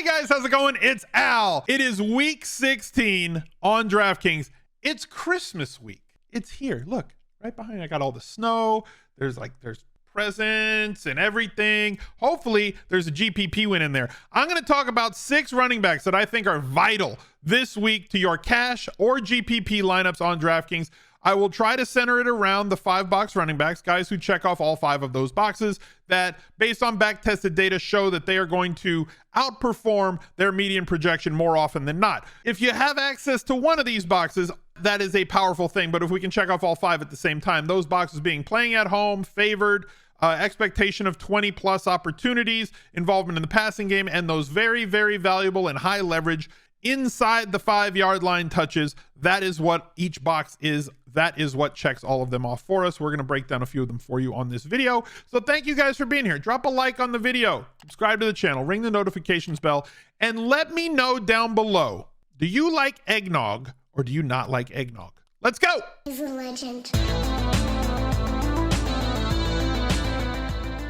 guys, how's it going? It's Al. It is week 16 on DraftKings. It's Christmas week. It's here. Look, right behind. I got all the snow. There's presents and everything. Hopefully there's a GPP win in there. I'm going to talk about 6 running backs that I think are vital this week to your cash or GPP lineups on DraftKings. I will try to center it around the 5-box running backs, guys who check off all 5 of those boxes that, based on back-tested data, show that they are going to outperform their median projection more often than not. If you have access to one of these boxes, that is a powerful thing. But if we can check off all 5 at the same time, those boxes being playing at home, favored, expectation of 20-plus opportunities, involvement in the passing game, and those very, very valuable and high leverage inside the 5-yard line touches, that is what each box is. That is what checks all of them off for us. We're going to break down a few of them for you on this video. So thank you guys for being here. Drop a like on the video, subscribe to the channel, ring the notifications bell, and let me know down below, do you like eggnog or do you not like eggnog? Let's go. He's a legend.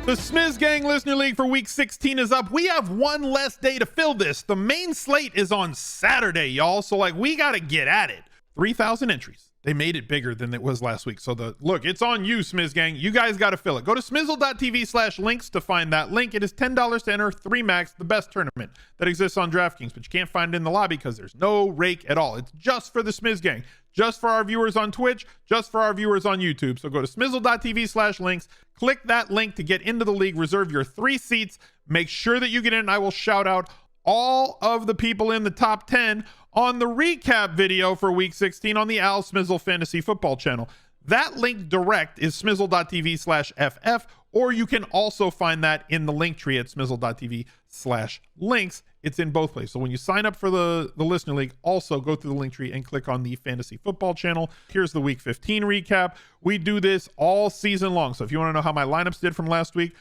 The Smiz Gang Listener League for week 16 is up. We have one less day to fill this. The main slate is on Saturday, y'all. So we got to get at it. 3,000 entries. They made it bigger than it was last week. So look, it's on you, Smiz Gang. You guys got to fill it. Go to smizzle.tv/links to find that link. It is $10 to enter 3 max, the best tournament that exists on DraftKings, but you can't find it in the lobby because there's no rake at all. It's just for the Smiz Gang, just for our viewers on Twitch, just for our viewers on YouTube. So go to smizzle.tv/links, click that link to get into the league, reserve your 3 seats. Make sure that you get in. I will shout out all of the people in the top 10 on the recap video for week 16 on the Al Smizzle Fantasy Football channel. That link direct is smizzle.tv/ff, or you can also find that in the link tree at smizzle.tv/links. It's in both places. So when you sign up for the listener league, also go through the link tree and click on the Fantasy Football channel. Here's the week 15 recap. We do this all season long. So if you want to know how my lineups did from last week,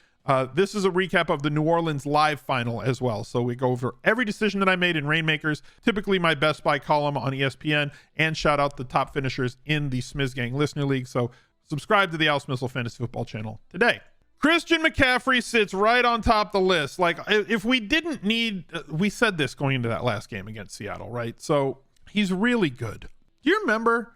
this is a recap of the New Orleans live final as well. So we go over every decision that I made in Rainmakers, typically my best buy column on ESPN, and shout out the top finishers in the Smiz Gang Listener League. So subscribe to the Al Smizzle Fantasy Football channel today. Christian McCaffrey sits right on top of the list. If we didn't need, we said this going into that last game against Seattle, right? So he's really good. Do you remember?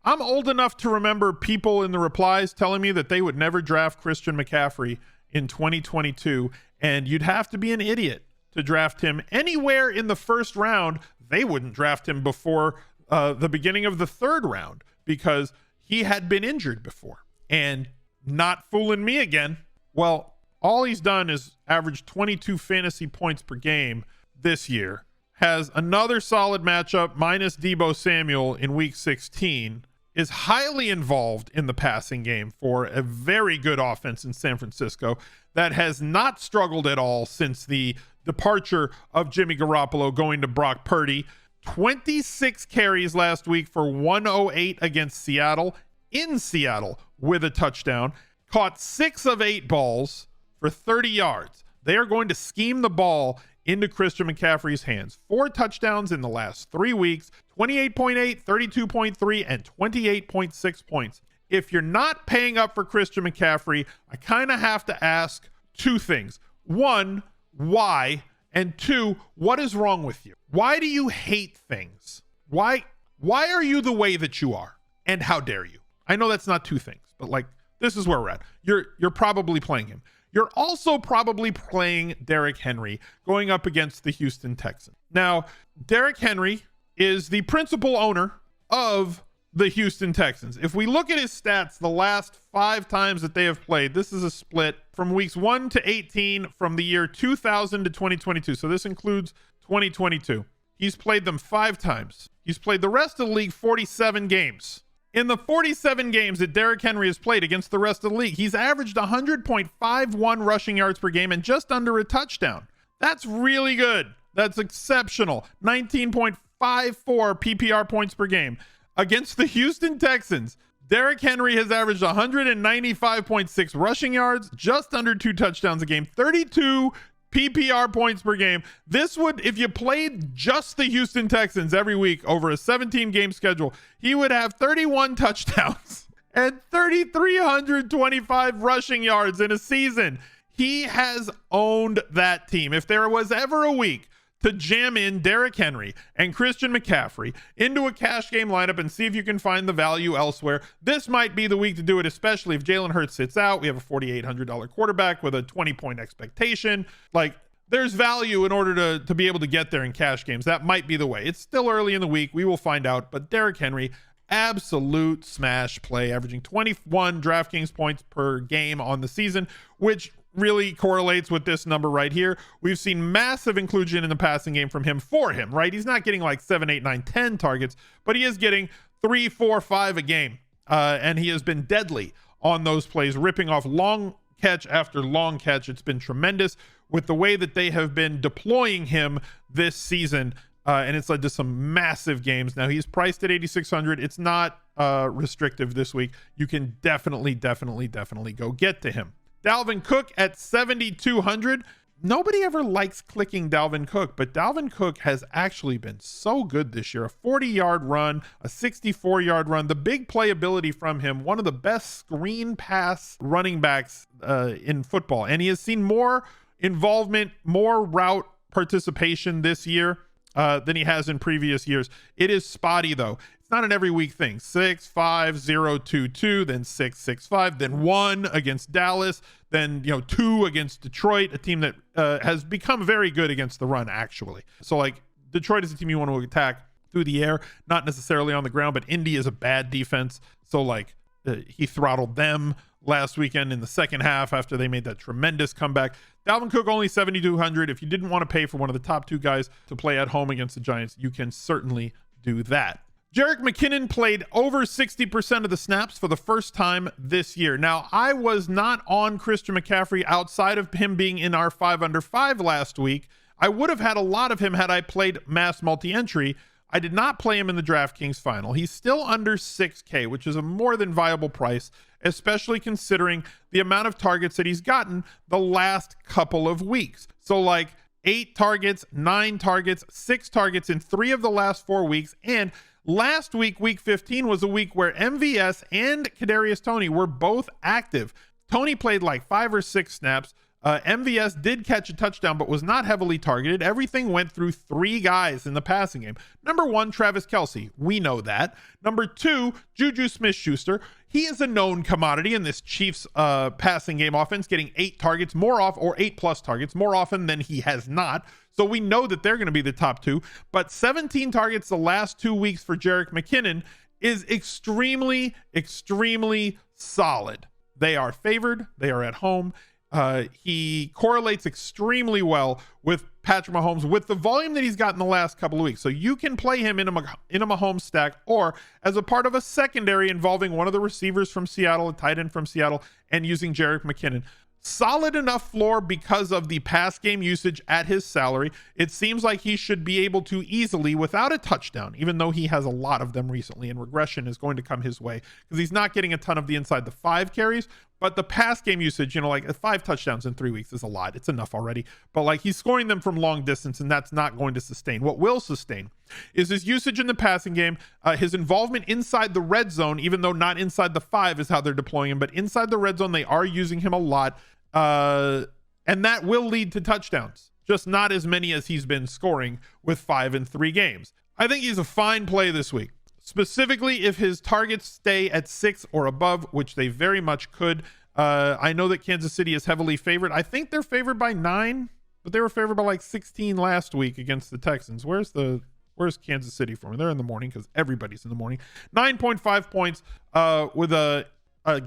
I'm old enough to remember people in the replies telling me that they would never draft Christian McCaffrey in 2022, and you'd have to be an idiot to draft him anywhere in the first round. They wouldn't draft him before the beginning of the 3rd round because he had been injured before. And not fooling me again. Well, all he's done is average 22 fantasy points per game this year. Has another solid matchup minus Deebo Samuel in week 16. Is highly involved in the passing game for a very good offense in San Francisco that has not struggled at all since the departure of Jimmy Garoppolo going to Brock Purdy. 26 carries last week for 108 against Seattle, in Seattle with a touchdown. Caught 6 of 8 balls for 30 yards. They are going to scheme the ball into Christian McCaffrey's hands. 4 touchdowns in the last 3 weeks, 28.8, 32.3, and 28.6 points. If you're not paying up for Christian McCaffrey, I kind of have to ask 2 things. 1, why? And 2, what is wrong with you? Why do you hate things? Why are you the way that you are? And how dare you? I know that's not 2 things, but this is where we're at. You're probably playing him. You're also probably playing Derrick Henry going up against the Houston Texans. Now, Derrick Henry is the principal owner of the Houston Texans. If we look at his stats the last 5 times that they have played, this is a split from weeks 1 to 18 from the year 2000 to 2022. So this includes 2022. He's played them 5 times. He's played the rest of the league 47 games. In the 47 games that Derrick Henry has played against the rest of the league, he's averaged 100.51 rushing yards per game and just under a touchdown. That's really good. That's exceptional. 19.54 PPR points per game. Against the Houston Texans, Derrick Henry has averaged 195.6 rushing yards, just under 2 touchdowns a game, 32 PPR points per game. This would, if you played just the Houston Texans every week over a 17-game schedule, he would have 31 touchdowns and 3,325 rushing yards in a season. He has owned that team. If there was ever a week to jam in Derrick Henry and Christian McCaffrey into a cash game lineup and see if you can find the value elsewhere, this might be the week to do it, especially if Jalen Hurts sits out. We have a $4,800 quarterback with a 20-point expectation. Like, there's value in order to be able to get there in cash games. That might be the way. It's still early in the week. We will find out. But Derrick Henry, absolute smash play, averaging 21 DraftKings points per game on the season, which really correlates with this number right here. We've seen massive inclusion in the passing game from him for him, right? He's not getting like 7, 8, 9, 10 targets, but he is getting 3, 4, 5 a game. And he has been deadly on those plays, ripping off long catch after long catch. It's been tremendous with the way that they have been deploying him this season. And it's led to some massive games. Now he's priced at 8,600. It's not restrictive this week. You can definitely go get to him. Dalvin Cook at 7,200. Nobody ever likes clicking Dalvin Cook, but Dalvin Cook has actually been so good this year. A 40-yard run, a 64-yard run, the big playability from him, one of the best screen pass running backs in football. And he has seen more involvement, more route participation this year than he has in previous years. It is spotty, though. It's not an every week thing. 6, 5, 0, 2, 2, then 6, 6, 5, then 1 against Dallas, then 2 against Detroit, a team that has become very good against the run, actually. So like Detroit is a team you want to attack through the air, not necessarily on the ground, but Indy is a bad defense. So like he throttled them last weekend in the second half after they made that tremendous comeback. Dalvin Cook only 7,200. If you didn't want to pay for one of the top 2 guys to play at home against the Giants, you can certainly do that. Jerick McKinnon played over 60% of the snaps for the first time this year. Now, I was not on Christian McCaffrey outside of him being in our 5 under 5 last week. I would have had a lot of him had I played mass multi-entry. I did not play him in the DraftKings final. He's still under 6K, which is a more than viable price, especially considering the amount of targets that he's gotten the last couple of weeks. So like 8 targets, 9 targets, 6 targets in 3 of the last 4 weeks. And last week, week 15, was a week where MVS and Kadarius Toney were both active. Toney played like 5 or 6 snaps. MVS did catch a touchdown, but was not heavily targeted. Everything went through 3 guys in the passing game. Number 1, Travis Kelce. We know that. Number 2, Juju Smith-Schuster. He is a known commodity in this Chiefs passing game offense, getting 8 targets more off, or 8+ targets more often than he has not. So we know that they're going to be the top 2. But 17 targets the last 2 weeks for Jerick McKinnon is extremely solid. They are favored. They are at home. He correlates extremely well with Patrick Mahomes with the volume that he's got in the last couple of weeks. So you can play him in a Mahomes stack, or as a part of a secondary involving one of the receivers from Seattle, a tight end from Seattle, and using Jerick McKinnon. Solid enough floor because of the pass game usage at his salary. It seems like he should be able to easily, without a touchdown, even though he has a lot of them recently, and regression is going to come his way because he's not getting a ton of the inside the 5 carries, but the pass game usage, like 5 touchdowns in 3 weeks is a lot. It's enough already, but like he's scoring them from long distance, and that's not going to sustain. What will sustain is his usage in the passing game, his involvement inside the red zone, even though not inside the 5 is how they're deploying him, but inside the red zone, they are using him a lot. And that will lead to touchdowns, just not as many as he's been scoring with 5 in 3 games. I think he's a fine play this week, specifically if his targets stay at 6 or above, which they very much could. I know that Kansas City is heavily favored. I think they're favored by 9, but they were favored by like 16 last week against the Texans. Where's Kansas City for me? They're in the morning because everybody's in the morning. 9.5 points with a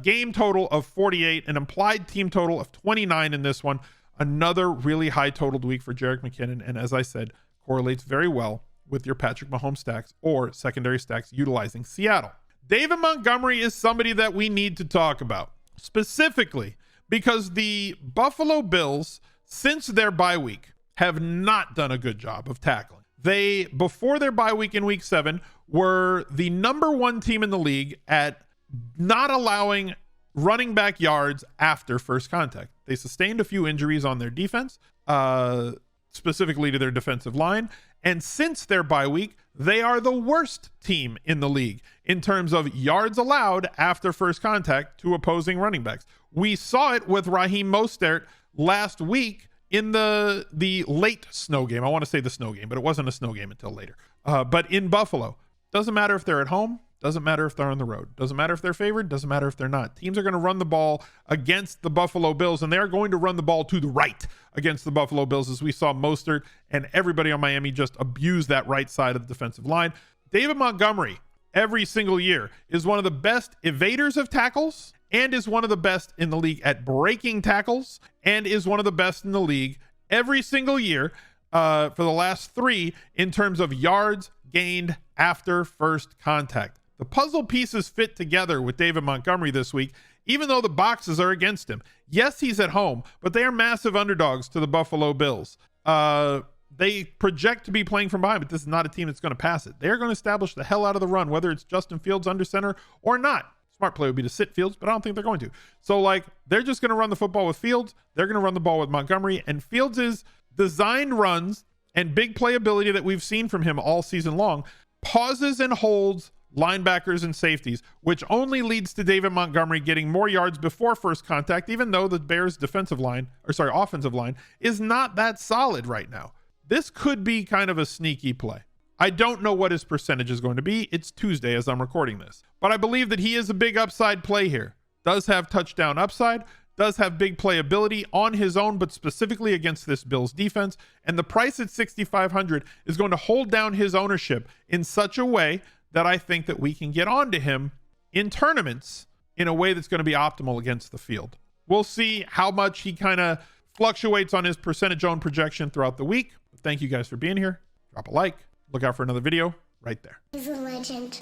game total of 48, an implied team total of 29 in this one. Another really high totaled week for Jerick McKinnon, and as I said, correlates very well with your Patrick Mahomes stacks or secondary stacks utilizing Seattle. David Montgomery is somebody that we need to talk about, specifically because the Buffalo Bills, since their bye week, have not done a good job of tackling. They, before their bye week in week 7, were the number 1 team in the league at not allowing running back yards after first contact. They sustained a few injuries on their defense, specifically to their defensive line. And since their bye week, they are the worst team in the league in terms of yards allowed after first contact to opposing running backs. We saw it with Raheem Mostert last week in the late snow game. I want to say the snow game, but it wasn't a snow game until later. But in Buffalo, doesn't matter if they're at home, doesn't matter if they're on the road, doesn't matter if they're favored, doesn't matter if they're not. Teams are going to run the ball against the Buffalo Bills, and they're going to run the ball to the right against the Buffalo Bills, as we saw Mostert and everybody on Miami just abuse that right side of the defensive line. David Montgomery, every single year, is one of the best evaders of tackles and is one of the best in the league at breaking tackles and is one of the best in the league every single year for the last 3 in terms of yards gained after first contact. The puzzle pieces fit together with David Montgomery this week, even though the boxes are against him. Yes, he's at home, but they are massive underdogs to the Buffalo Bills. They project to be playing from behind, but this is not a team that's going to pass it. They're going to establish the hell out of the run, whether it's Justin Fields under center or not. Smart play would be to sit Fields, but I don't think they're going to. So, they're just going to run the football with Fields. They're going to run the ball with Montgomery, and Fields' designed runs and big playability that we've seen from him all season long pauses and holds linebackers and safeties, which only leads to David Montgomery getting more yards before first contact, even though the Bears' offensive line is not that solid right now. This could be kind of a sneaky play. I don't know what his percentage is going to be. It's Tuesday as I'm recording this, but I believe that he is a big upside play here. Does have touchdown upside, does have big playability on his own, but specifically against this Bills defense. And the price at 6,500 is going to hold down his ownership in such a way that I think that we can get onto him in tournaments in a way that's going to be optimal against the field. We'll see how much he kind of fluctuates on his percentage owned projection throughout the week. Thank you guys for being here. Drop a like. Look out for another video right there. He's a legend.